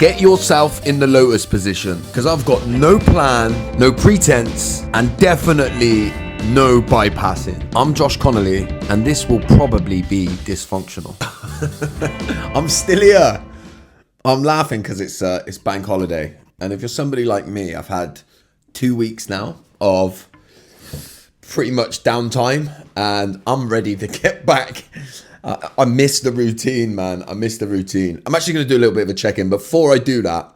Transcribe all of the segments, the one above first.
Get yourself in the lotus position, because I've got no plan, no pretense, and definitely no bypassing. I'm Josh Connolly, and this will probably be dysfunctional. I'm still here. I'm laughing because it's bank holiday, and if you're somebody like me, I've had 2 weeks now of pretty much downtime, and I'm ready to get back. I miss the routine, man. I miss the routine. I'm actually going to do a little bit of a check-in. Before I do that,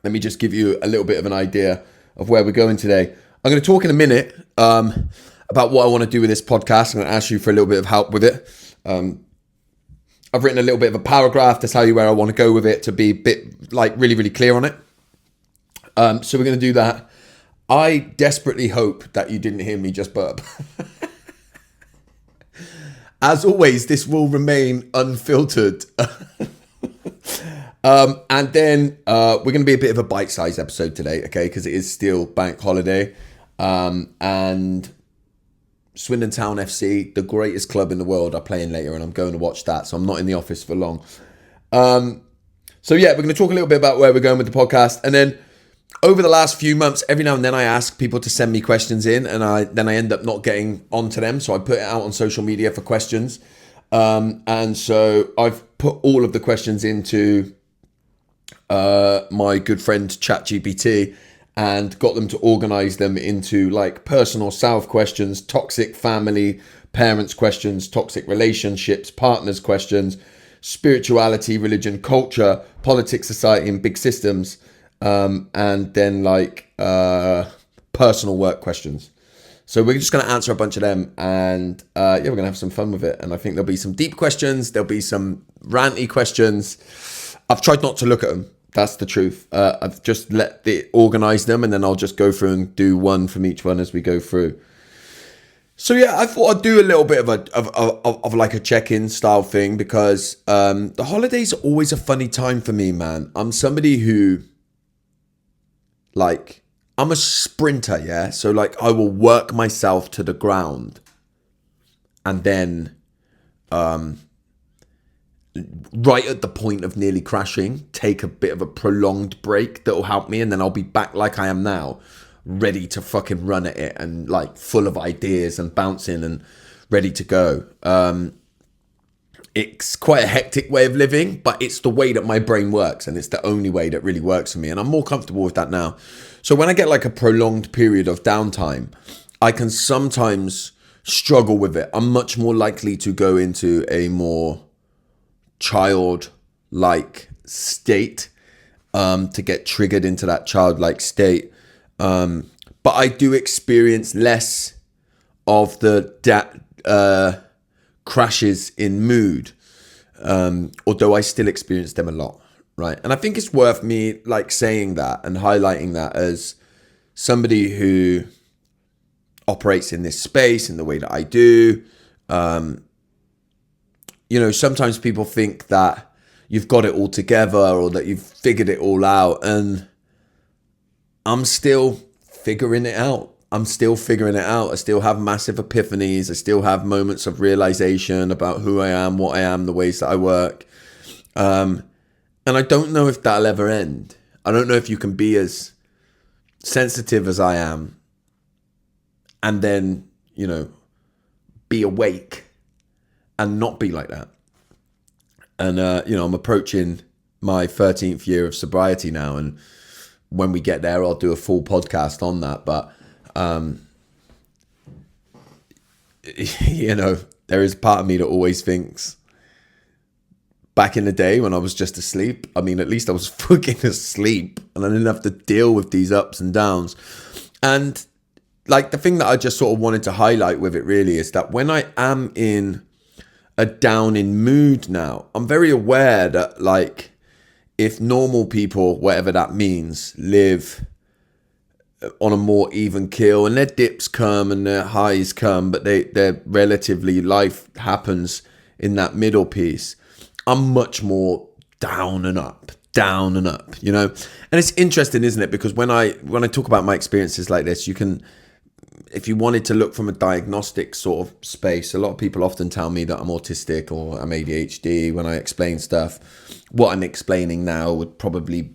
let me just give you a little bit of an idea of where we're going today. I'm going to talk in a minute about what I want to do with this podcast. I'm going to ask you for a little bit of help with it. I've written a little bit of a paragraph to tell you where I want to go with it, to be a bit like really, really clear on it. So we're going to do that. I desperately hope that you didn't hear me just burp. As always, this will remain unfiltered. And then we're going to be a bit of a bite-sized episode today, okay? Because it is still bank holiday. And Swindon Town FC, the greatest club in the world, are playing later, and I'm going to watch that. So I'm not in the office for long. So yeah, we're going to talk a little bit about where we're going with the podcast. And then over the last few months, every now and then I ask people to send me questions in, and I end up not getting onto them. So I put it out on social media for questions. And so I've put all of the questions into my good friend ChatGPT and got them to organize them into like personal self questions, toxic family, parents questions, toxic relationships, partners questions, spirituality, religion, culture, politics, society, and big systems. And then like personal work questions. So we're just going to answer a bunch of them, and we're going to have some fun with it. And I think there'll be some deep questions, there'll be some ranty questions. I've tried not to look at them, that's the truth. I've just let it organize them, and then I'll just go through and do one from each one as we go through. So yeah, I thought I'd do a little bit of like a check-in style thing, because the holidays are always a funny time for me, man. I'm somebody who, like, I'm a sprinter, yeah? So, like, I will work myself to the ground and then right at the point of nearly crashing, take a bit of a prolonged break that will help me, and then I'll be back like I am now, ready to fucking run at it and, like, full of ideas and bouncing and ready to go. It's quite a hectic way of living, but it's the way that my brain works, and it's the only way that really works for me. And I'm more comfortable with that now. So when I get like a prolonged period of downtime, I can sometimes struggle with it. I'm much more likely to go into a more childlike state, to get triggered into that childlike state. But I do experience less of the crashes in mood, although I still experience them a lot, right? And I think it's worth me like saying that and highlighting that as somebody who operates in this space in the way that I do. Sometimes people think that you've got it all together or that you've figured it all out, and I'm still figuring it out. I still have massive epiphanies. I still have moments of realization about who I am, what I am, the ways that I work. And I don't know if that'll ever end. I don't know if you can be as sensitive as I am and then, be awake and not be like that. And, I'm approaching my 13th year of sobriety now. And when we get there, I'll do a full podcast on that. But there is part of me that always thinks back in the day when I was just asleep, I mean, at least I was fucking asleep and I didn't have to deal with these ups and downs. And like the thing that I just sort of wanted to highlight with it really is that when I am in a down in mood now, I'm very aware that like if normal people, whatever that means, live on a more even keel, and their dips come and their highs come, but they're relatively, life happens in that middle piece. I'm much more down and up, And it's interesting, isn't it? Because when I talk about my experiences like this, you can if you wanted to look from a diagnostic sort of space, a lot of people often tell me that I'm autistic or I'm ADHD when I explain stuff. What I'm explaining now would probably,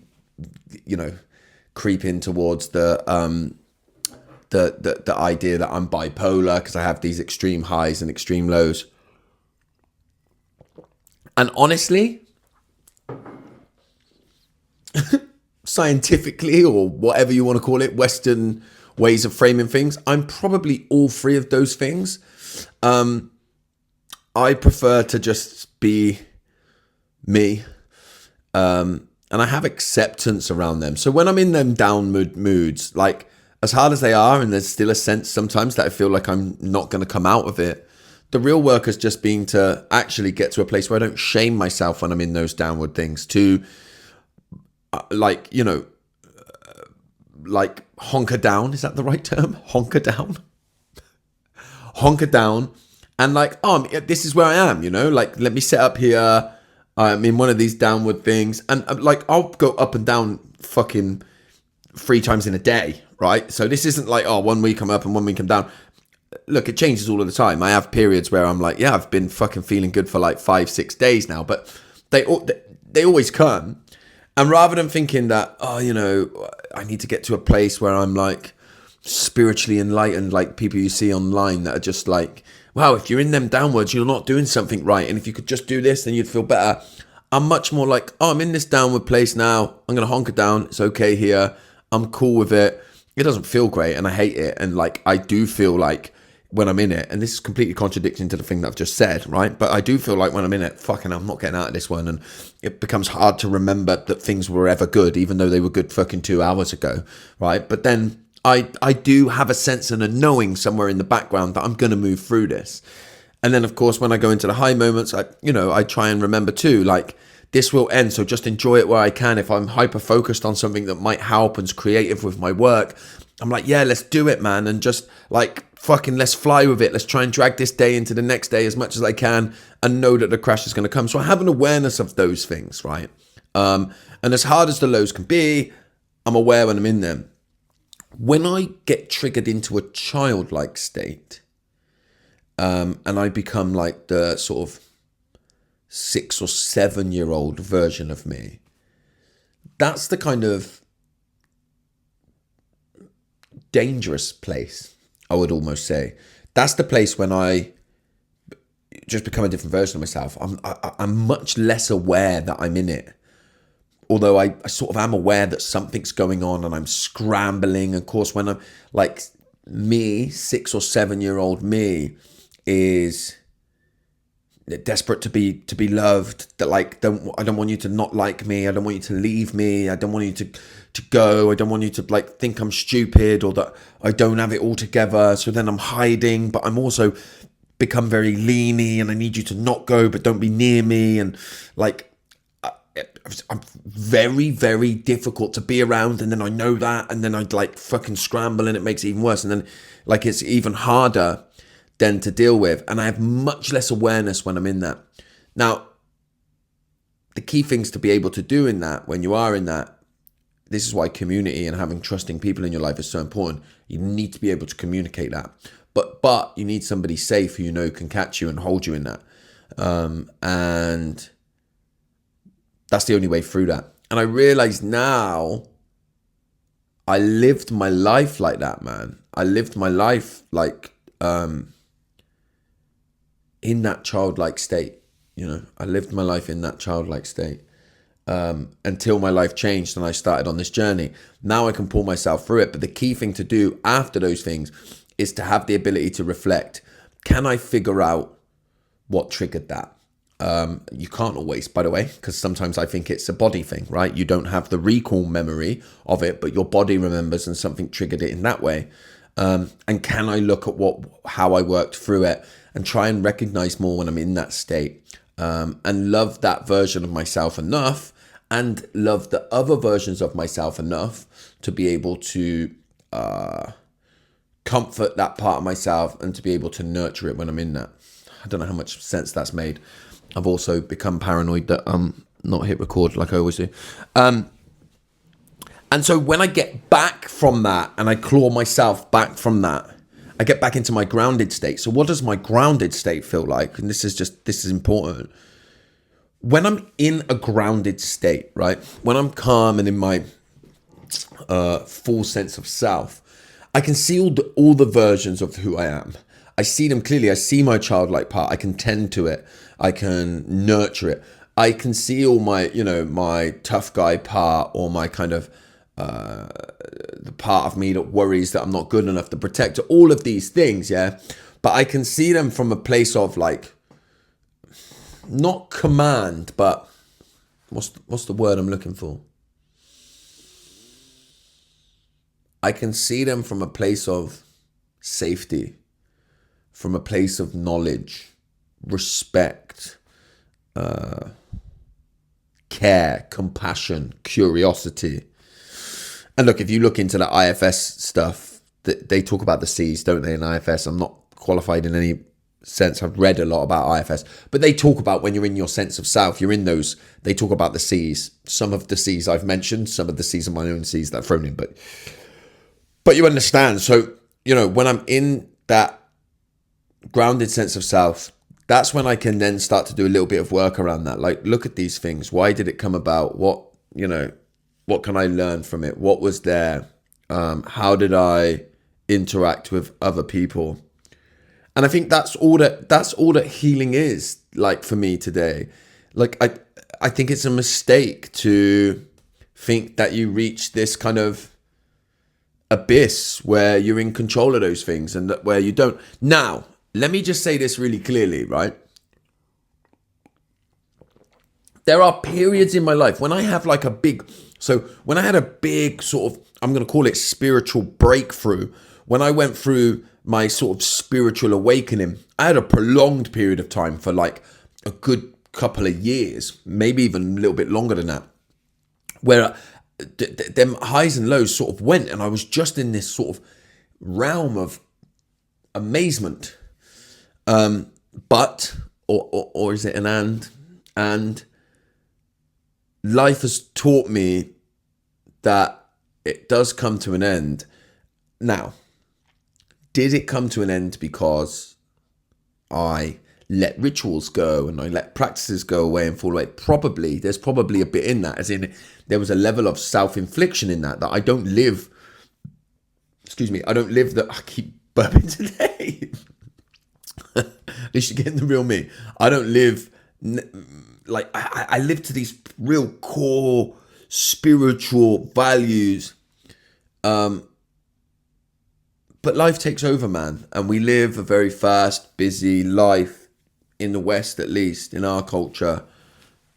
creep in towards the idea that I'm bipolar because I have these extreme highs and extreme lows. And honestly, scientifically, or whatever you want to call it, Western ways of framing things, I'm probably all three of those things. I prefer to just be me. And I have acceptance around them. So when I'm in them down moods, like as hard as they are, and there's still a sense sometimes that I feel like I'm not going to come out of it, the real work has just been to actually get to a place where I don't shame myself when I'm in those downward things, to like honker down. Is that the right term? Honker down? Honker down. And like, this is where I am, like, let me set up here. I'm in one of these downward things. And like, I'll go up and down fucking 3 times in a day, right? So this isn't like, 1 week I'm up and 1 week I'm down. Look, it changes all of the time. I have periods where I'm like, I've been fucking feeling good for like 5-6 days now, but they always come. And rather than thinking that, I need to get to a place where I'm like spiritually enlightened, like people you see online that are just like, wow, if you're in them downwards, you're not doing something right. And if you could just do this, then you'd feel better. I'm much more like, I'm in this downward place now. I'm going to honker down. It's okay here. I'm cool with it. It doesn't feel great and I hate it. And like, I do feel like when I'm in it, and this is completely contradicting to the thing that I've just said, right? But I do feel like when I'm in it, fucking, I'm not getting out of this one. And it becomes hard to remember that things were ever good, even though they were good fucking 2 hours ago, right? But then I do have a sense and a knowing somewhere in the background that I'm going to move through this. And then, of course, when I go into the high moments, I try and remember too, like, this will end, so just enjoy it where I can. If I'm hyper-focused on something that might help and's creative with my work, I'm like, yeah, let's do it, man. And just like, fucking, let's fly with it. Let's try and drag this day into the next day as much as I can and know that the crash is going to come. So I have an awareness of those things, right? And as hard as the lows can be, I'm aware when I'm in them. When I get triggered into a childlike state, and I become like the sort of 6 or 7 year old version of me, that's the kind of dangerous place, I would almost say. That's the place when I just become a different version of myself. I'm much less aware that I'm in it. Although I sort of am aware that something's going on and I'm scrambling. Of course, when I'm like me, 6 or 7 year old me is desperate to be loved, that like, I don't want you to not like me. I don't want you to leave me. I don't want you to go. I don't want you to like think I'm stupid or that I don't have it all together. So then I'm hiding, but I'm also become very leany and I need you to not go, but don't be near me. And like, I'm very, very difficult to be around. And then I know that, and then I'd like fucking scramble and it makes it even worse. And then like, it's even harder then to deal with. And I have much less awareness when I'm in that. Now, the key things to be able to do in that, when you are in that, this is why community and having trusting people in your life is so important. You need to be able to communicate that. But you need somebody safe who can catch you and hold you in that. And that's the only way through that. And I realize now, I lived my life like that, man. I lived my life like in that childlike state. I lived my life in that childlike state until my life changed and I started on this journey. Now I can pull myself through it. But the key thing to do after those things is to have the ability to reflect. Can I figure out what triggered that? You can't always, by the way, because sometimes I think it's a body thing, right? You don't have the recall memory of it, but your body remembers and something triggered it in that way. And can I look at how I worked through it and try and recognize more when I'm in that state, and love that version of myself enough and love the other versions of myself enough to be able to comfort that part of myself and to be able to nurture it when I'm in that. I don't know how much sense that's made. I've also become paranoid that I'm not hit record like I always do. And so when I get back from that and I claw myself back from that, I get back into my grounded state. So what does my grounded state feel like? And this is important. When I'm in a grounded state, right? When I'm calm and in my full sense of self, I can see all the versions of who I am. I see them clearly. I see my childlike part. I can tend to it. I can nurture it. I can see all my, my tough guy part, or my kind of the part of me that worries that I'm not good enough to protect all of these things, yeah. But I can see them from a place of like, not command, but what's the word I'm looking for? I can see them from a place of safety, from a place of knowledge, respect, care, compassion, curiosity. And look, if you look into the IFS stuff, they talk about the C's, don't they, in IFS? I'm not qualified in any sense. I've read a lot about IFS, but they talk about when you're in your sense of self, you're in those, they talk about the C's. Some of the C's I've mentioned, some of the C's are my own C's that I've thrown in, but you understand. So, when I'm in that grounded sense of self, that's when I can then start to do a little bit of work around that. Like, look at these things. Why did it come about? What can I learn from it? What was there? How did I interact with other people? And I think that's all that healing is like for me today. Like, I think it's a mistake to think that you reach this kind of abyss where you're in control of those things and where you don't. Now, let me just say this really clearly, right? There are periods in my life when I have like when I had a big sort of, I'm going to call it spiritual breakthrough, when I went through my sort of spiritual awakening, I had a prolonged period of time for like a good couple of years, maybe even a little bit longer than that, where them highs and lows sort of went, and I was just in this sort of realm of amazement. But is it an and life has taught me that it does come to an end. Now, did it come to an end because I let rituals go and I let practices go away and fall away? Probably. There's probably a bit in that, as in there was a level of self-infliction in that I don't live. I keep burping today. At least you're getting the real me. I don't live like I live to these real core spiritual values. But life takes over, man. And we live a very fast, busy life in the West, at least in our culture.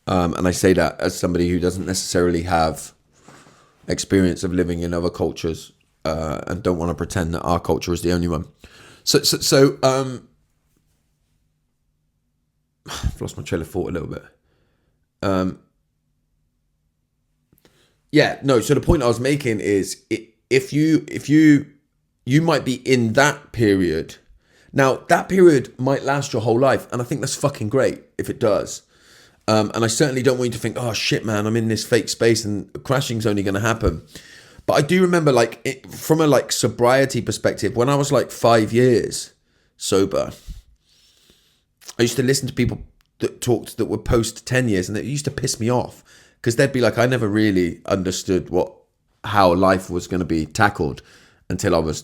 And I say that as somebody who doesn't necessarily have experience of living in other cultures, and don't want to pretend that our culture is the only one. So I've lost my trail of thought a little bit. So the point I was making is if you might be in that period. Now, that period might last your whole life, and I think that's fucking great if it does. And I certainly don't want you to think, oh shit, man, I'm in this fake space and crashing's only going to happen. But I do remember, from a sobriety perspective, when I was 5 years sober, I used to listen to people that were post 10 years, and it used to piss me off because they'd be like, I never really understood how life was going to be tackled until I was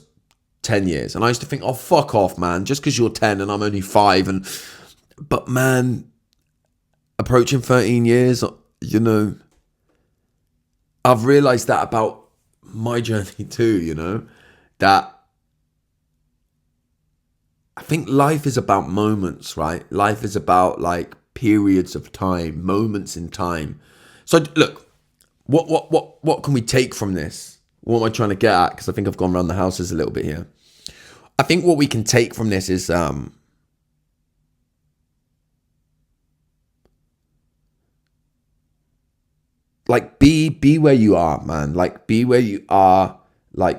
10 years. And I used to think, oh, fuck off, man, just because you're 10 and I'm only 5. But man, approaching 13 years, I've realized that about my journey too, that I think life is about moments, right? Life is about periods of time, moments in time. So look, what can we take from this? What am I trying to get at? Because I think I've gone around the houses a little bit here. I think what we can take from this is be where you are, man. Be where you are.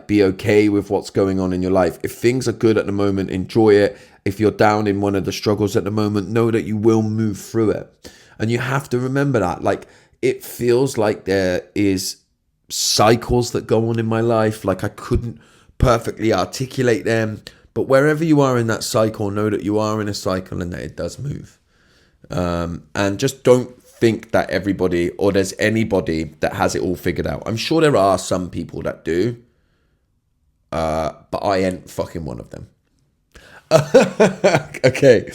Be okay with what's going on in your life. If things are good at the moment, enjoy it. If you're down in one of the struggles at the moment, know that you will move through it. And you have to remember that. It feels like there is cycles that go on in my life. I couldn't perfectly articulate them, But wherever you are in that cycle, know that you are in a cycle and that it does move. And just don't think that everybody or there's anybody that has it all figured out. I'm sure there are some people that do, but I ain't fucking one of them. Okay.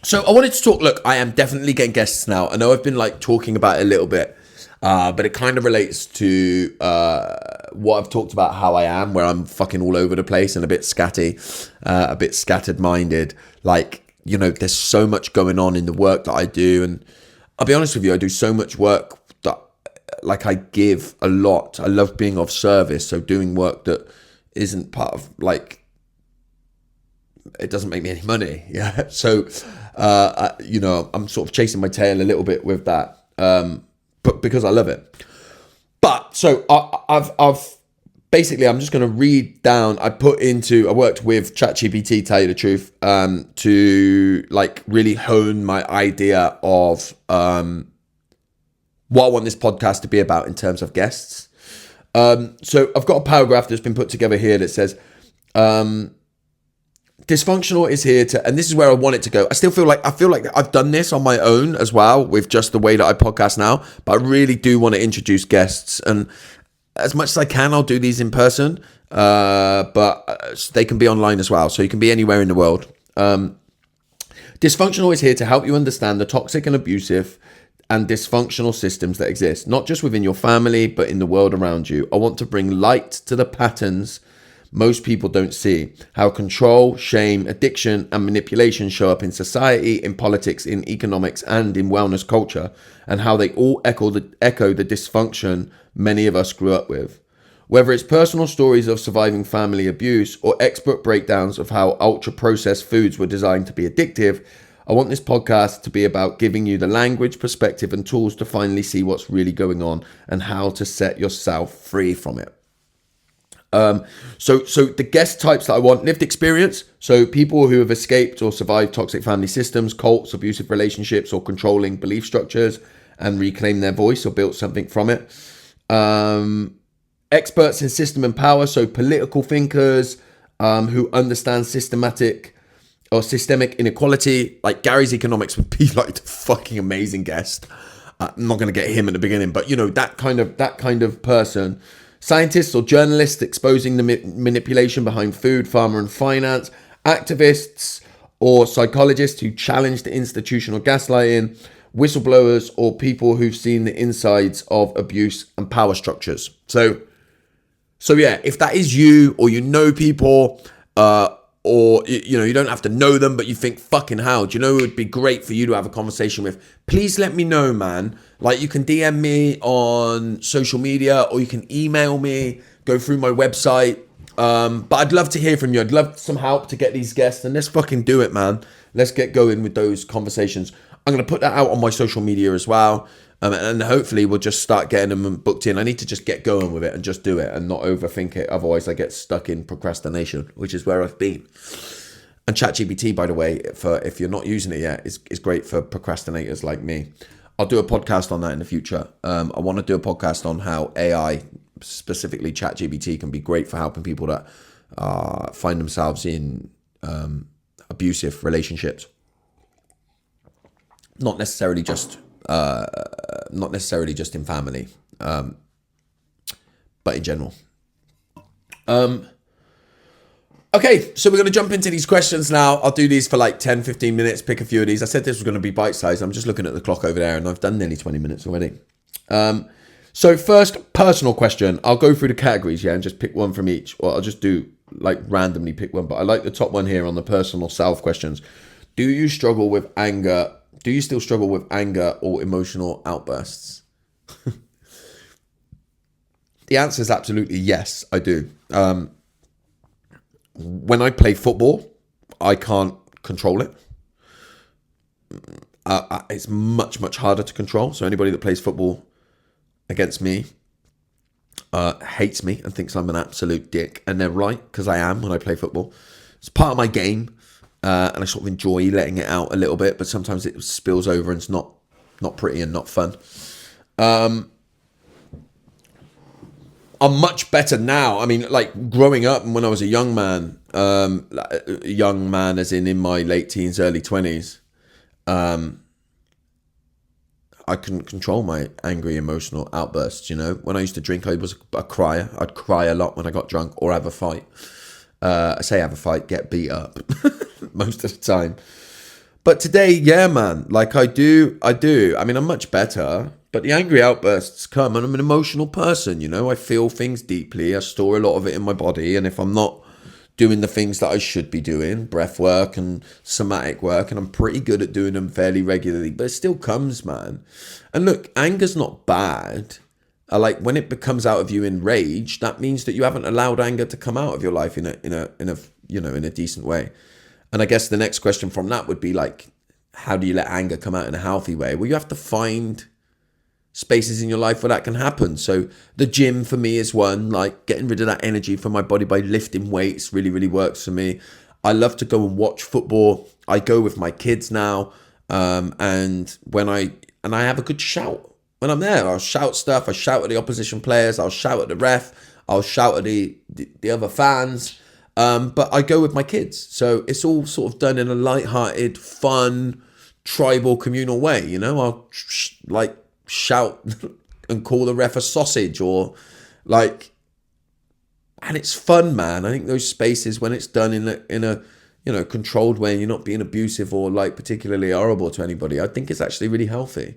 So I wanted to talk, look, I am definitely getting guests now. I know I've been like talking about it a little bit, but it kind of relates to what I've talked about, how I am, where I'm fucking all over the place and a bit scatty, a bit scattered minded. Like, you know, there's so much going on in the work that I do. And I'll be honest with you, I do so much work that like I give a lot. I love being of service. So doing work that isn't part of like, it doesn't make me any money. Yeah. So, you know, I'm sort of chasing my tail a little bit with that. But because I love it. But so I've basically, I'm just going to read down. I worked with ChatGPT, tell you the truth, to like really hone my idea of what I want this podcast to be about in terms of guests. So I've got a paragraph that's been put together here that says, dysfunctional is here to, and this is where I want it to go. I feel like I've done this on my own as well with just the way that I podcast now, but I really do want to introduce guests, and as much as I can, I'll do these in person, but they can be online as well. So you can be anywhere in the world. Dysfunctional is here to help you understand the toxic and abusive and dysfunctional systems that exist, not just within your family, but in the world around you. I want to bring light to the patterns most people don't see, how control, shame, addiction, and manipulation show up in society, in politics, in economics, and in wellness culture, and how they all echo the dysfunction many of us grew up with. Whether it's personal stories of surviving family abuse or expert breakdowns of how ultra-processed foods were designed to be addictive, I want this podcast to be about giving you the language, perspective, and tools to finally see what's really going on and how to set yourself free from it. So the guest types that I want: lived experience, so people who have escaped or survived toxic family systems, cults, abusive relationships, or controlling belief structures and reclaim their voice or built something from it. Experts in system and power, so political thinkers who understand systemic inequality. Like Gary's economics would be like the fucking amazing guest. I'm not going to get him at the beginning, but you know, that kind of person. Scientists or journalists exposing the manipulation behind food, pharma, and finance. Activists or psychologists who challenge the institutional gaslighting. Whistleblowers or people who've seen the insides of abuse and power structures. So yeah, if that is you, or you know people, or you know, you don't have to know them, but you think, fucking hell, do you know it would be great for you to have a conversation with? Please let me know, man. Like, you can DM me on social media, or you can email me, go through my website. But I'd love to hear from you. I'd love some help to get these guests, and let's fucking do it, man. Let's get going with those conversations. I'm going to put that out on my social media as well. And hopefully we'll just start getting them booked in. I need to just get going with it and just do it and not overthink it. Otherwise I get stuck in procrastination, which is where I've been. And ChatGPT, by the way, for if you're not using it yet, is great for procrastinators like me. I'll do a podcast on that in the future. I want to do a podcast on how AI, specifically ChatGPT, can be great for helping people that find themselves in abusive relationships. Not necessarily just in family, but in general. Okay, so we're going to jump into these questions now. I'll do these for like 10, 15 minutes, pick a few of these. I said this was going to be bite-sized. I'm just looking at the clock over there, and I've done nearly 20 minutes already. So first, personal question. I'll go through the categories, yeah, and just pick one from each. Or I'll just do, like, randomly pick one. But I like the top one here on the personal self questions. Do you struggle with anger? Do you still struggle with anger or emotional outbursts? The answer is absolutely yes, I do. When I play football, I can't control it. It's much, much harder to control. So anybody that plays football against me hates me and thinks I'm an absolute dick. And they're right, because I am when I play football. It's part of my game. And I sort of enjoy letting it out a little bit, but sometimes it spills over and it's not pretty and not fun. I'm much better now. I mean, like growing up when I was a young man, as in my late teens, early 20s, I couldn't control my angry emotional outbursts. When I used to drink, I was a crier. I'd cry a lot when I got drunk or have a fight. I say have a fight, get beat up most of the time. But today, yeah, man, like I do. I mean, I'm much better, but the angry outbursts come, and I'm an emotional person, I feel things deeply. I store a lot of it in my body, and if I'm not doing the things that I should be doing, breath work and somatic work, and I'm pretty good at doing them fairly regularly, but it still comes, man. And look, anger's not bad. Like when it becomes out of you in rage, that means that you haven't allowed anger to come out of your life in a decent way. And I guess the next question from that would be like, how do you let anger come out in a healthy way? Well, you have to find spaces in your life where that can happen. So the gym for me is one, like getting rid of that energy from my body by lifting weights really, really works for me. I love to go and watch football. I go with my kids now. And I have a good shout when I'm there. I'll shout stuff. I shout at the opposition players. I'll shout at the ref. I'll shout at the other fans. But I go with my kids. So it's all sort of done in a lighthearted, fun, tribal, communal way. I'll shout and call the ref a sausage or and it's fun, man. I think those spaces when it's done in a controlled way and you're not being abusive or particularly horrible to anybody, I think it's actually really healthy.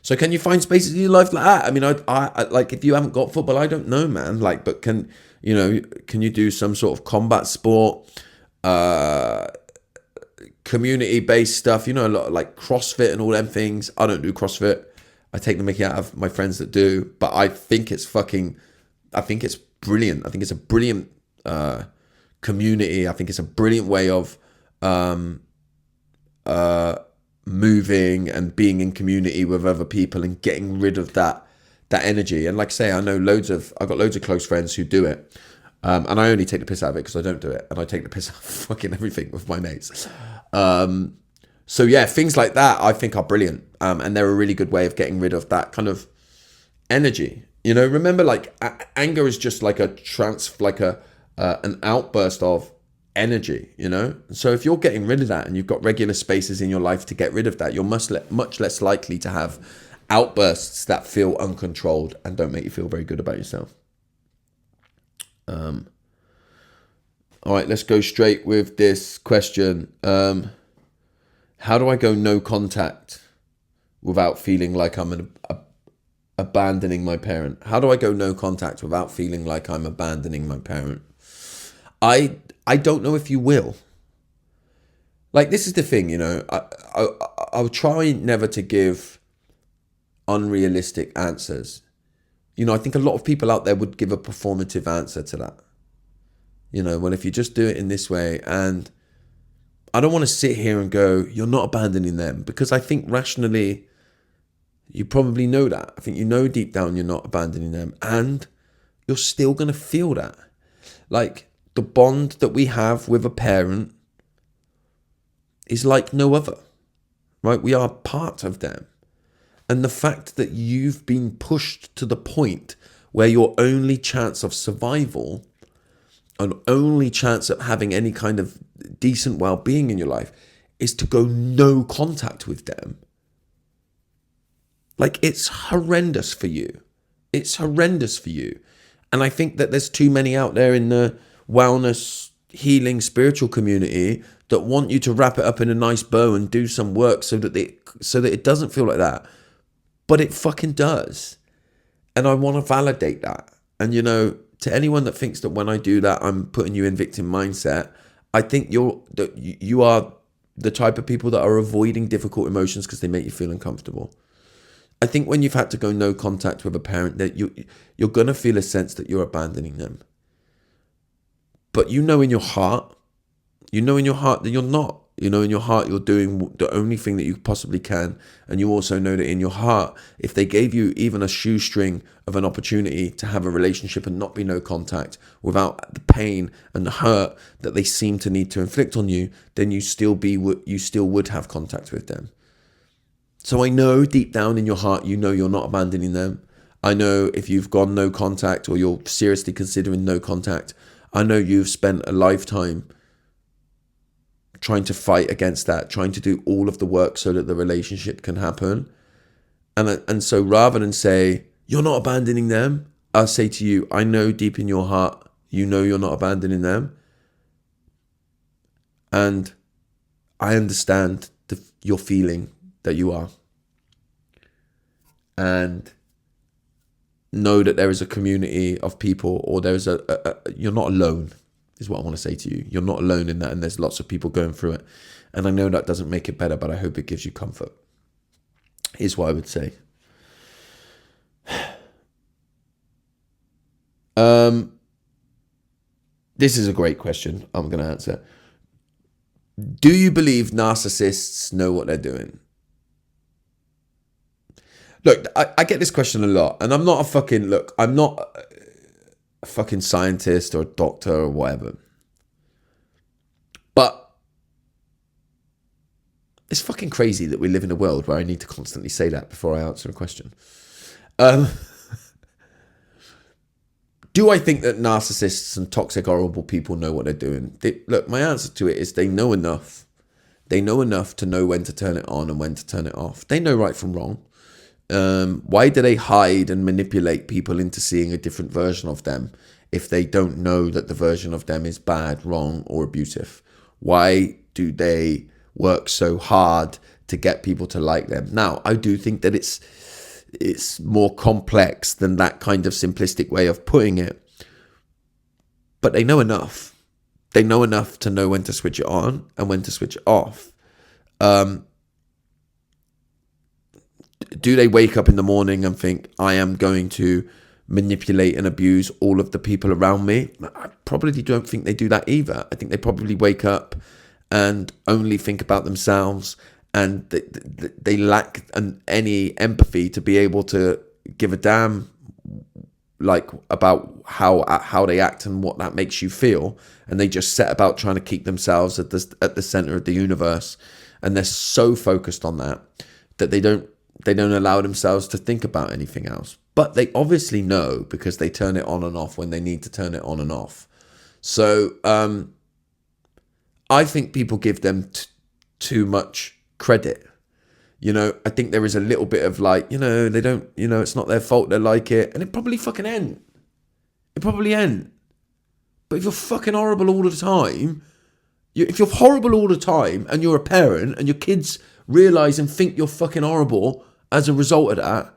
So can you find spaces in your life like that? I mean, I like if you haven't got football, I don't know, man. But can you do some sort of combat sport, community-based stuff? A lot of like CrossFit and all them things. I don't do CrossFit. I take the mickey out of my friends that do, but I think it's brilliant. I think it's a brilliant community. I think it's a brilliant way of moving and being in community with other people and getting rid of that energy. And like I say, I've got loads of close friends who do it. And I only take the piss out of it because I don't do it. And I take the piss out of fucking everything with my mates. So yeah, things like that I think are brilliant. And they're a really good way of getting rid of that kind of energy. Remember, like anger is just like an outburst of energy, So if you're getting rid of that and you've got regular spaces in your life to get rid of that, you're much less likely to have outbursts that feel uncontrolled and don't make you feel very good about yourself. All right, let's go straight with this question. How do I go no contact without feeling like I'm abandoning my parent? How do I go no contact without feeling like I'm abandoning my parent? I don't know if you will. Like, this is the thing, I'll try never to give unrealistic answers. I think a lot of people out there would give a performative answer to that. Well, if you just do it in this way, and I don't want to sit here and go, you're not abandoning them, because I think rationally, you probably know that. I think deep down you're not abandoning them, and you're still going to feel that. Like, the bond that we have with a parent is like no other, right? We are part of them. And the fact that you've been pushed to the point where your only chance of survival and only chance of having any kind of decent well-being in your life is to go no contact with them. Like, it's horrendous for you. It's horrendous for you. And I think that there's too many out there in the wellness, healing, spiritual community that want you to wrap it up in a nice bow and do some work so that it doesn't feel like that. But it fucking does. And I want to validate that. And, to anyone that thinks that when I do that, I'm putting you in victim mindset, I think you are the type of people that are avoiding difficult emotions because they make you feel uncomfortable. I think when you've had to go no contact with a parent, that you're going to feel a sense that you're abandoning them. But in your heart that you're not. In your heart, you're doing the only thing that you possibly can. And you also know that in your heart, if they gave you even a shoestring of an opportunity to have a relationship and not be no contact without the pain and the hurt that they seem to need to inflict on you, then you still would have contact with them. So I know deep down in your heart, you're not abandoning them. I know if you've gone no contact or you're seriously considering no contact, I know you've spent a lifetime trying to fight against that, trying to do all of the work so that the relationship can happen. And so rather than say, you're not abandoning them, I'll say to you, I know deep in your heart, you know you're not abandoning them. And I understand your feeling that you are. And know that there is a community of people, or there's you're not alone, is what I want to say to you. You're not alone in that, and there's lots of people going through it. And I know that doesn't make it better, but I hope it gives you comfort. Is what I would say. This is a great question. I'm going to answer. Do you believe narcissists know what they're doing? Look, I get this question a lot, and I'm not a fucking scientist or a doctor or whatever. But it's fucking crazy that we live in a world where I need to constantly say that before I answer a question. Do I think that narcissists and toxic, horrible people know what they're doing? Look, my answer to it is they know enough. They know enough to know when to turn it on and when to turn it off. They know right from wrong. Why do they hide and manipulate people into seeing a different version of them if they don't know that the version of them is bad, wrong, or abusive? Why do they work so hard to get people to like them? Now, I do think that it's more complex than that kind of simplistic way of putting it. But they know enough. They know enough to know when to switch it on and when to switch it off. Do they wake up in the morning and think, I am going to manipulate and abuse all of the people around me? I probably don't think they do that either. I think they probably wake up and only think about themselves, and they lack any empathy to be able to give a damn about how they act and what that makes you feel. And they just set about trying to keep themselves at the center of the universe, and they're so focused on that they don't allow themselves to think about anything else. But they obviously know, because they turn it on and off when they need to turn it on and off. So I think people give them too much credit. I think there is a little bit of they don't, it's not their fault they like it. And it probably fucking ain't. It probably ain't. But if you're fucking horrible all the time, if you're horrible all the time and you're a parent and your kids realise and think you're fucking horrible as a result of that,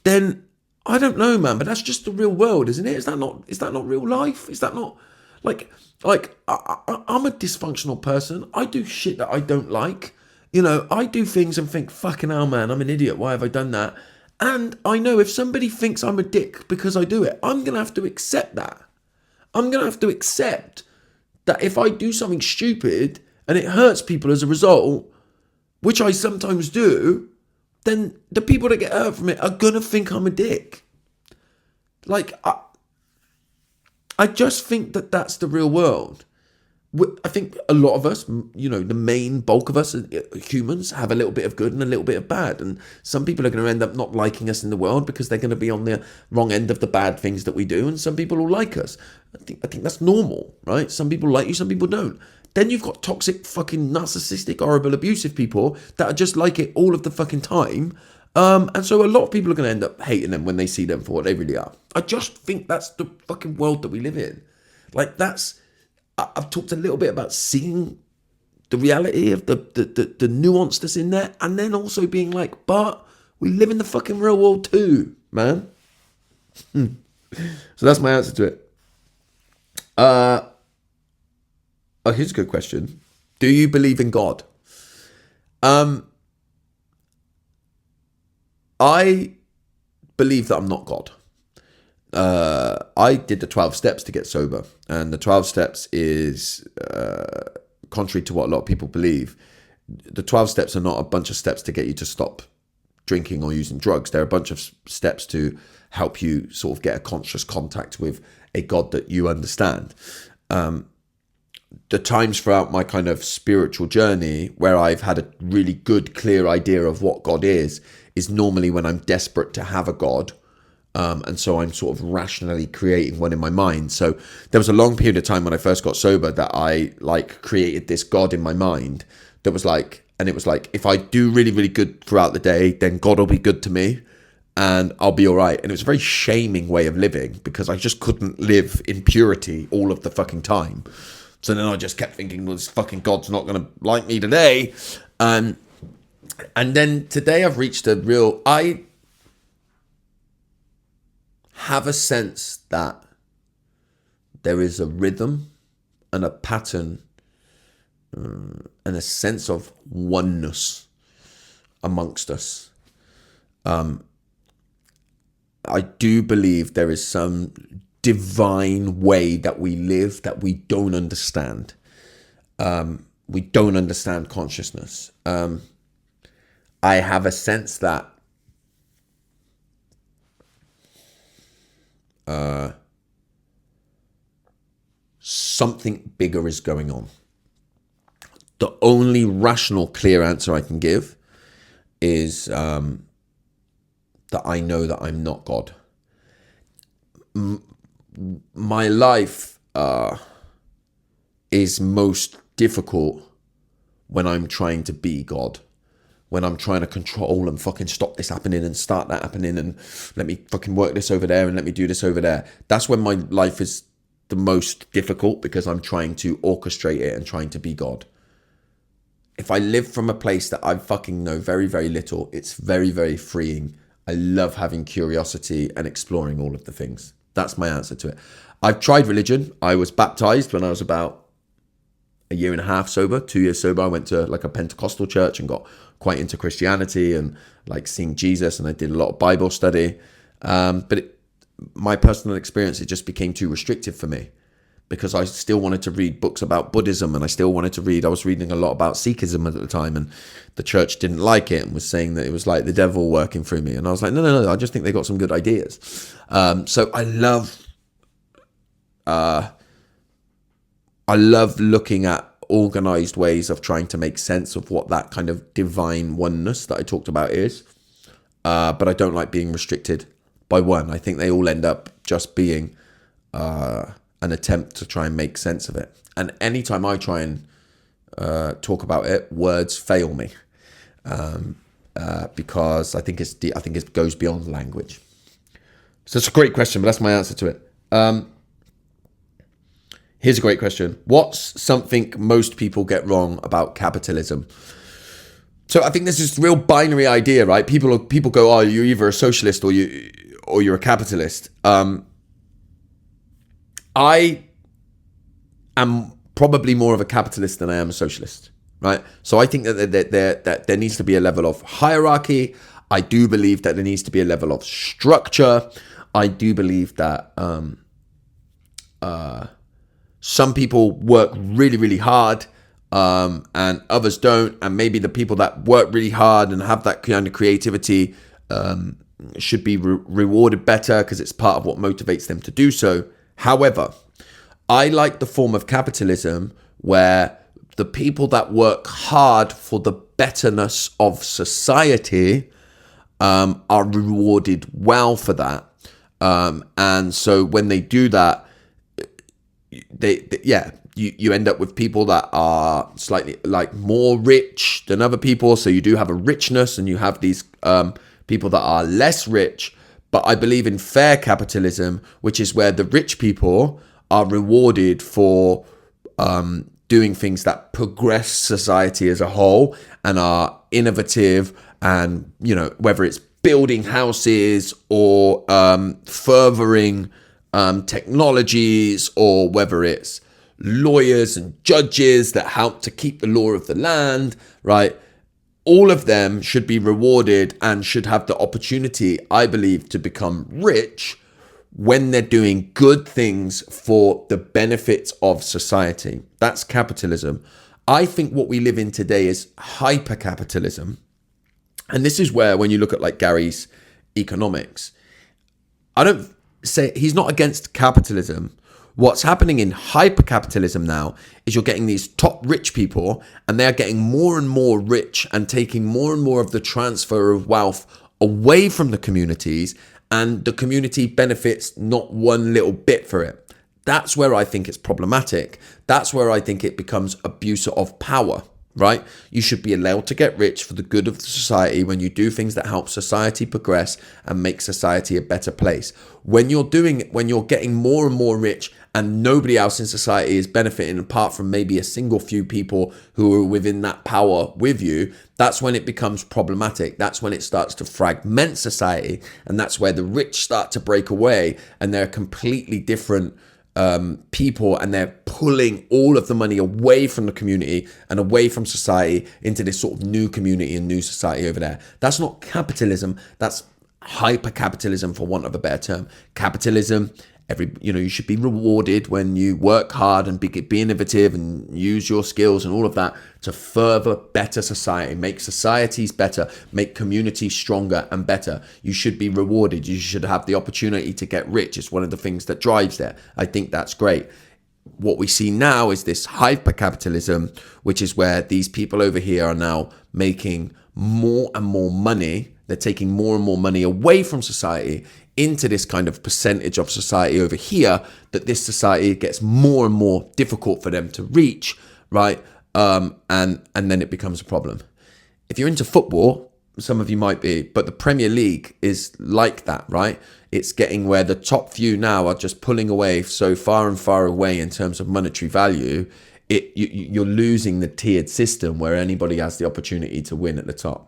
then I don't know, man, but that's just the real world, isn't it? Is that not real life? Is that not I'm a dysfunctional person. I do shit that I don't like. I do things and think, fucking hell, man, I'm an idiot. Why have I done that? And I know if somebody thinks I'm a dick because I do it, I'm going to have to accept that. I'm going to have to accept that if I do something stupid and it hurts people as a result, which I sometimes do, then the people that get hurt from it are going to think I'm a dick. I just think that that's the real world. I think a lot of us, the main bulk of us humans have a little bit of good and a little bit of bad. And some people are going to end up not liking us in the world because they're going to be on the wrong end of the bad things that we do. And some people will like us. I think that's normal, right? Some people like you, some people don't. Then you've got toxic, fucking narcissistic, horrible, abusive people that are just like it all of the fucking time. And so a lot of people are going to end up hating them when they see them for what they really are. I just think that's the fucking world that we live in. I've talked a little bit about seeing the reality of the nuance that's in there, and then also being like, but we live in the fucking real world too, man. So that's my answer to it. Here's a good question. Do you believe in God? I believe that I'm not God. I did the 12 steps to get sober, and the 12 steps is contrary to what a lot of people believe. The 12 steps are not a bunch of steps to get you to stop drinking or using drugs. They're a bunch of steps to help you sort of get a conscious contact with a God that you understand. The times throughout my kind of spiritual journey where I've had a really good, clear idea of what God is normally when I'm desperate to have a God. And so I'm sort of rationally creating one in my mind. So there was a long period of time when I first got sober that I like created this God in my mind that was like, and it was like, if I do really, really good throughout the day, then God will be good to me and I'll be all right. And it was a very shaming way of living because I just couldn't live in purity all of the fucking time. So then I just kept thinking, well, this fucking God's not going to like me today. And then today I've reached I have a sense that there is a rhythm and a pattern and a sense of oneness amongst us. I do believe there is some divine way that we live that we don't understand. We don't understand consciousness. I have a sense that something bigger is going on. The only rational, clear answer I can give is that I know that I'm not God. My life is most difficult when I'm trying to be God. When I'm trying to control and fucking stop this happening and start that happening and let me fucking work this over there and let me do this over there. That's when my life is the most difficult because I'm trying to orchestrate it and trying to be God. If I live from a place that I fucking know very, very little, it's very, very freeing. I love having curiosity and exploring all of the things. That's my answer to it. I've tried religion. I was baptized when I was about a year and a half sober, 2 years sober. I went to like a Pentecostal church and got quite into Christianity and like seeing Jesus, and I did a lot of Bible study. My personal experience, it just became too restrictive for me because I still wanted to read books about Buddhism and I was reading a lot about Sikhism at the time, and the church didn't like it and was saying that it was like the devil working through me. And I was like, no, I just think they got some good ideas. So I love looking at organized ways of trying to make sense of what that kind of divine oneness that I talked about is. But I don't like being restricted by one. I think they all end up just being an attempt to try and make sense of it. And anytime I try and talk about it, words fail me because I think it goes beyond language. So it's a great question, but that's my answer to it. Here's a great question. What's something most people get wrong about capitalism? So I think there's this real binary idea, right? People go, oh, you're either a socialist or you're a capitalist. I am probably more of a capitalist than I am a socialist, right? So I think that there needs to be a level of hierarchy. I do believe that there needs to be a level of structure. I do believe that some people work really, really hard and others don't. And maybe the people that work really hard and have that kind of creativity should be rewarded better because it's part of what motivates them to do so. However, I like the form of capitalism where the people that work hard for the betterness of society are rewarded well for that. And so when they do that, you end up with people that are slightly like more rich than other people. So you do have a richness, and you have these people that are less rich. But I believe in fair capitalism, which is where the rich people are rewarded for doing things that progress society as a whole and are innovative, and whether it's building houses or furthering technologies, or whether it's lawyers and judges that help to keep the law of the land, right? All of them should be rewarded and should have the opportunity, I believe, to become rich when they're doing good things for the benefits of society. That's capitalism. I think what we live in today is hyper-capitalism. And this is where, when you look at like Gary's economics, I don't say he's not against capitalism. What's happening in hyper-capitalism now is you're getting these top rich people, and they're getting more and more rich and taking more and more of the transfer of wealth away from the communities and the community benefits not one little bit for it. That's where I think it's problematic. That's where I think it becomes abuse of power, right? You should be allowed to get rich for the good of the society when you do things that help society progress and make society a better place. When you're getting more and more rich and nobody else in society is benefiting apart from maybe a single few people who are within that power with you, that's when it becomes problematic. That's when it starts to fragment society, and that's where the rich start to break away and they're completely different people, and they're pulling all of the money away from the community and away from society into this sort of new community and new society over there. That's not capitalism. That's hyper capitalism, for want of a better term. Capitalism, you should be rewarded when you work hard and be innovative and use your skills and all of that to further better society, make societies better, make communities stronger and better. You should be rewarded. You should have the opportunity to get rich. It's one of the things that drives there. I think that's great. What we see now is this hyper capitalism, which is where these people over here are now making more and more money. They're taking more and more money away from society into this kind of percentage of society over here, that this society gets more and more difficult for them to reach, right? And then it becomes a problem. If you're into football, some of you might be, but the Premier League is like that, right? It's getting where the top few now are just pulling away so far and far away in terms of monetary value. You're losing the tiered system where anybody has the opportunity to win at the top.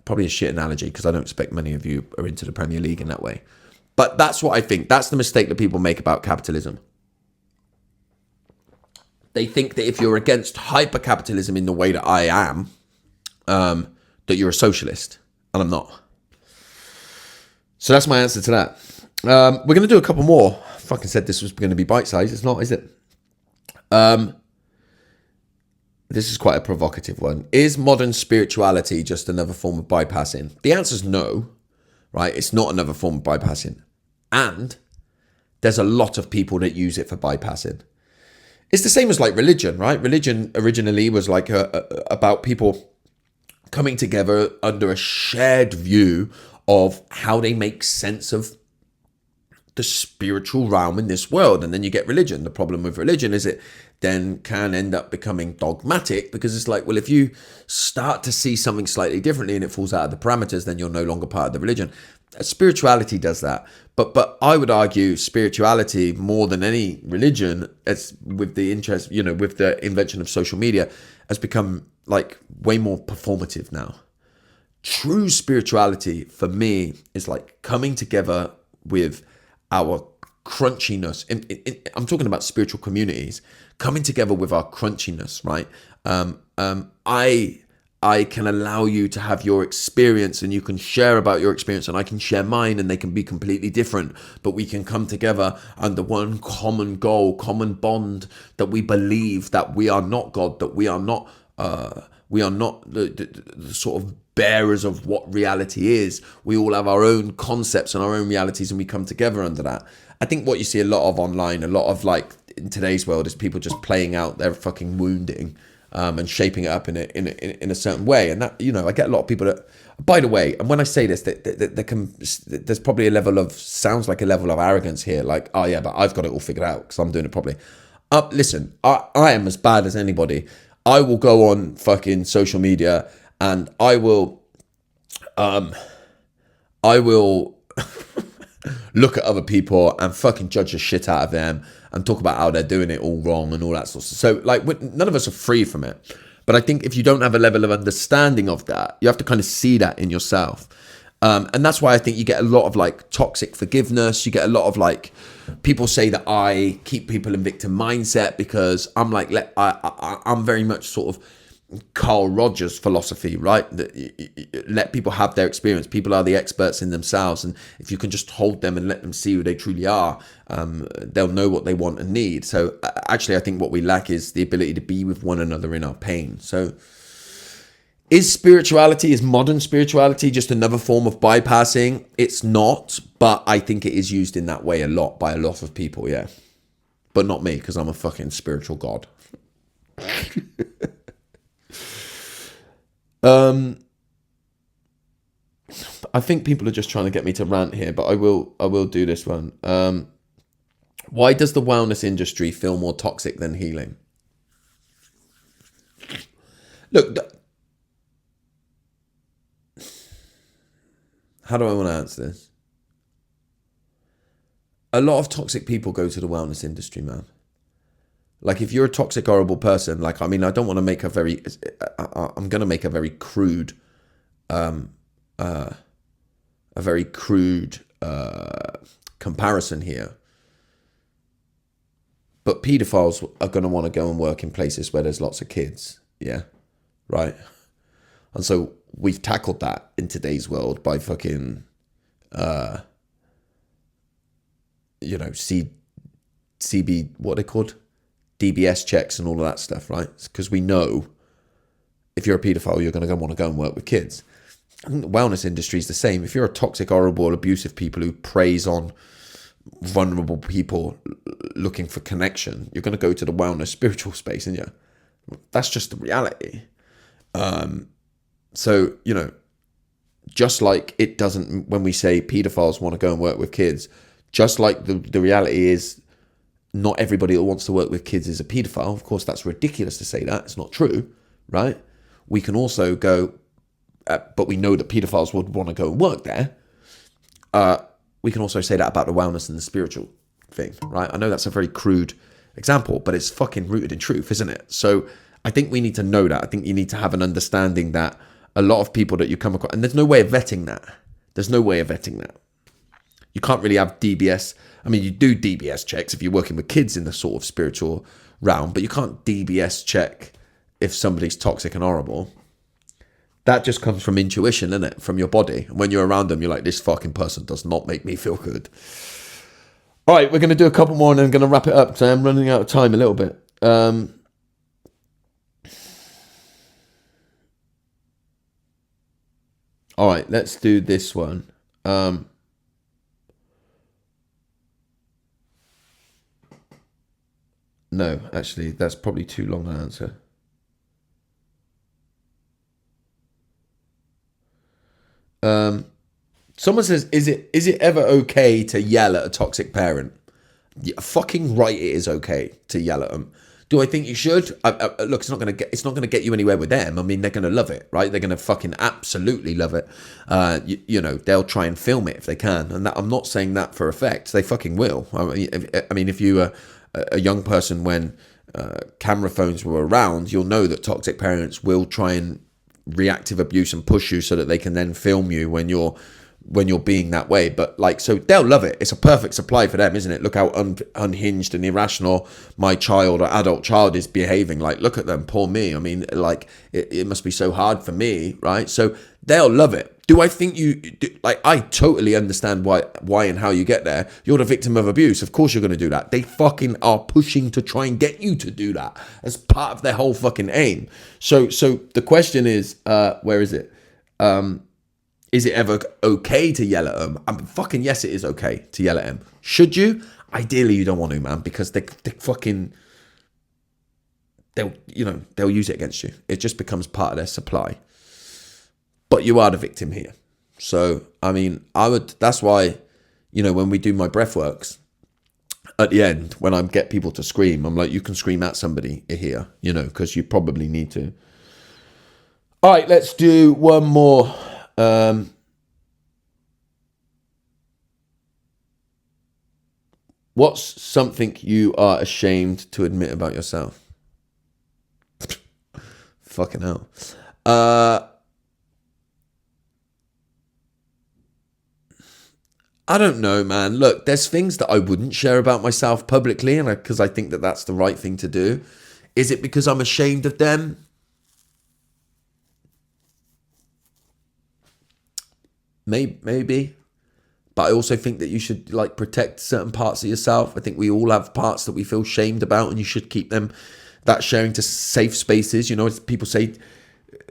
Probably a shit analogy because I don't expect many of you are into the Premier League in that way. But that's what I think. That's the mistake that people make about capitalism. They think that if you're against hyper-capitalism in the way that I am, that you're a socialist. And I'm not. So that's my answer to that. We're going to do a couple more. I fucking said this was going to be bite-sized. It's not, is it? This is quite a provocative one. Is modern spirituality just another form of bypassing? The answer is no, right? It's not another form of bypassing. And there's a lot of people that use it for bypassing. It's the same as like religion, right? Religion originally was like about people coming together under a shared view of how they make sense of the spiritual realm in this world. And then you get religion. The problem with religion is it then can end up becoming dogmatic, because it's like, well, if you start to see something slightly differently and it falls out of the parameters, then you're no longer part of the religion. Spirituality does that. But I would argue spirituality, more than any religion, as with the interest, with the invention of social media, has become like way more performative now. True spirituality for me is like coming together with our crunchiness. I'm talking about spiritual communities coming together with our crunchiness, right? I can allow you to have your experience, and you can share about your experience, and I can share mine, and they can be completely different, but we can come together under one common goal, common bond, that we believe that we are not God, that we are not the sort of bearers of what reality is. We all have our own concepts and our own realities, and we come together under that. I think what you see a lot of online, a lot of like in today's world, is people just playing out their fucking wounding and shaping it up in a certain way. And that, I get a lot of people that, by the way, and when I say this, there's probably sounds like a level of arrogance here. Like, oh yeah, but I've got it all figured out because I'm doing it properly. Listen, I am as bad as anybody. I will go on fucking social media and I will look at other people and fucking judge the shit out of them and talk about how they're doing it all wrong and all that sort of stuff. So like, none of us are free from it. But I think if you don't have a level of understanding of that, you have to kind of see that in yourself. And that's why I think you get a lot of like toxic forgiveness. You get a lot of like people say that I keep people in victim mindset because I'm like, I'm very much sort of Carl Rogers philosophy, right? Let people have their experience. People are the experts in themselves. And if you can just hold them and let them see who they truly are, they'll know what they want and need. So actually, I think what we lack is the ability to be with one another in our pain. So is modern spirituality just another form of bypassing? It's not, but I think it is used in that way a lot by a lot of people, yeah. But not me, because I'm a fucking spiritual god. I think people are just trying to get me to rant here, but I will do this one. Why does the wellness industry feel more toxic than healing? Look, how do I want to answer this? A lot of toxic people go to the wellness industry, man. Like, if you're a toxic, horrible person, like, I mean, I don't want to make a very, I'm going to make a very crude, comparison here. But paedophiles are going to want to go and work in places where there's lots of kids. Yeah. Right. And so we've tackled that in today's world by fucking, CB, what are they called? DBS checks and all of that stuff, right? Because we know if you're a paedophile, you're going to want to go and work with kids. I think the wellness industry is the same. If you're a toxic, horrible, abusive people who preys on vulnerable people looking for connection, you're going to go to the wellness spiritual space, and that's just the reality. So, just like it doesn't, when we say pedophiles want to go and work with kids, just like the reality is not everybody that wants to work with kids is a pedophile. Of course, that's ridiculous to say that. It's not true, right? We can also go, but we know that pedophiles would want to go and work there. We can also say that about the wellness and the spiritual thing, right? I know that's a very crude example, but it's fucking rooted in truth, isn't it? So I think we need to know that. I think you need to have an understanding that a lot of people that you come across, and there's no way of vetting that. There's no way of vetting that. You can't really have DBS. I mean, you do DBS checks if you're working with kids in the sort of spiritual realm, but you can't DBS check if somebody's toxic and horrible. That just comes from intuition, isn't it? From your body. And when you're around them, you're like, this fucking person does not make me feel good. All right, we're going to do a couple more and then I'm going to wrap it up because I'm running out of time a little bit. All right, let's do this one. No, actually, that's probably too long an answer. Someone says, is it ever okay to yell at a toxic parent? Yeah, fucking right, it is okay to yell at them. Do I think you should? Look, it's not gonna get you anywhere with them. I mean, they're gonna love it, right? They're gonna fucking absolutely love it. They'll try and film it if they can, and I'm not saying that for effect. They fucking will. I mean, if you were a young person when camera phones were around, you'll know that toxic parents will try and reactive abuse and push you so that they can then film you when you're being that way. But so they'll love it. It's a perfect supply for them, isn't it? Look how unhinged and irrational my child or adult child is behaving. Look at them, poor me. I mean, it must be so hard for me, right? So they'll love it. Do I think I totally understand why and how you get there. You're the victim of abuse. Of course you're going to do that. They fucking are pushing to try and get you to do that as part of their whole fucking aim. So the question is, where is it? Is it ever okay to yell at them? I mean, fucking yes, it is okay to yell at them. Should you? Ideally, you don't want to, man, because they'll use it against you. It just becomes part of their supply. But you are the victim here. So, I mean, that's why, when we do my breath works, at the end, when I get people to scream, I'm like, you can scream at somebody here, because you probably need to. All right, let's do one more. What's something you are ashamed to admit about yourself? Fucking hell. I don't know, man. Look, there's things that I wouldn't share about myself publicly, and because I think that that's the right thing to do. Is it because I'm ashamed of them? Maybe. But I also think that you should protect certain parts of yourself. I think we all have parts that we feel shamed about, and you should keep them, that sharing to safe spaces. People say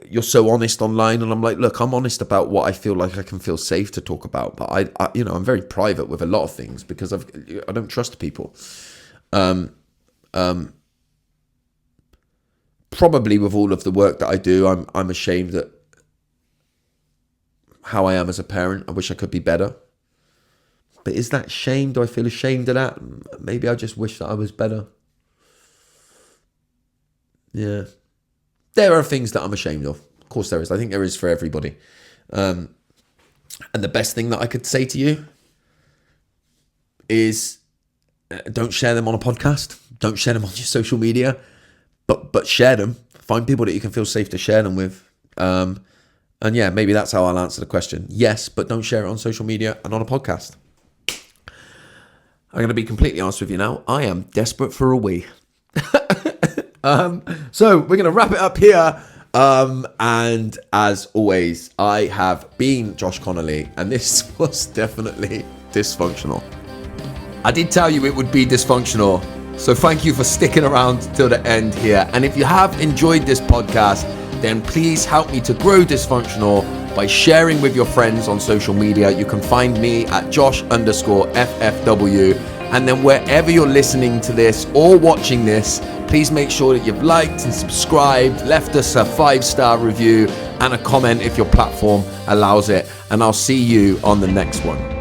you're so honest online, and I'm like, look, I'm honest about what I feel like I can feel safe to talk about. But I'm very private with a lot of things because I don't trust people. Probably with all of the work that I do, I'm ashamed that how I am as a parent. I wish I could be better. But is that shame? Do I feel ashamed of that? Maybe I just wish that I was better. Yeah. There are things that I'm ashamed of. Of course there is. I think there is for everybody. And the best thing that I could say to you is don't share them on a podcast. Don't share them on your social media. But share them. Find people that you can feel safe to share them with. And yeah, maybe that's how I'll answer the question. Yes, but don't share it on social media and on a podcast. I'm going to be completely honest with you now. I am desperate for a wee. So we're going to wrap it up here. And as always, I have been Josh Connolly, and this was definitely dysfunctional. I did tell you it would be dysfunctional. So thank you for sticking around till the end here. And if you have enjoyed this podcast, then please help me to grow Dysfunctional by sharing with your friends on social media. You can find me at Josh_FFW. And then wherever you're listening to this or watching this, please make sure that you've liked and subscribed, left us a 5-star review and a comment if your platform allows it. And I'll see you on the next one.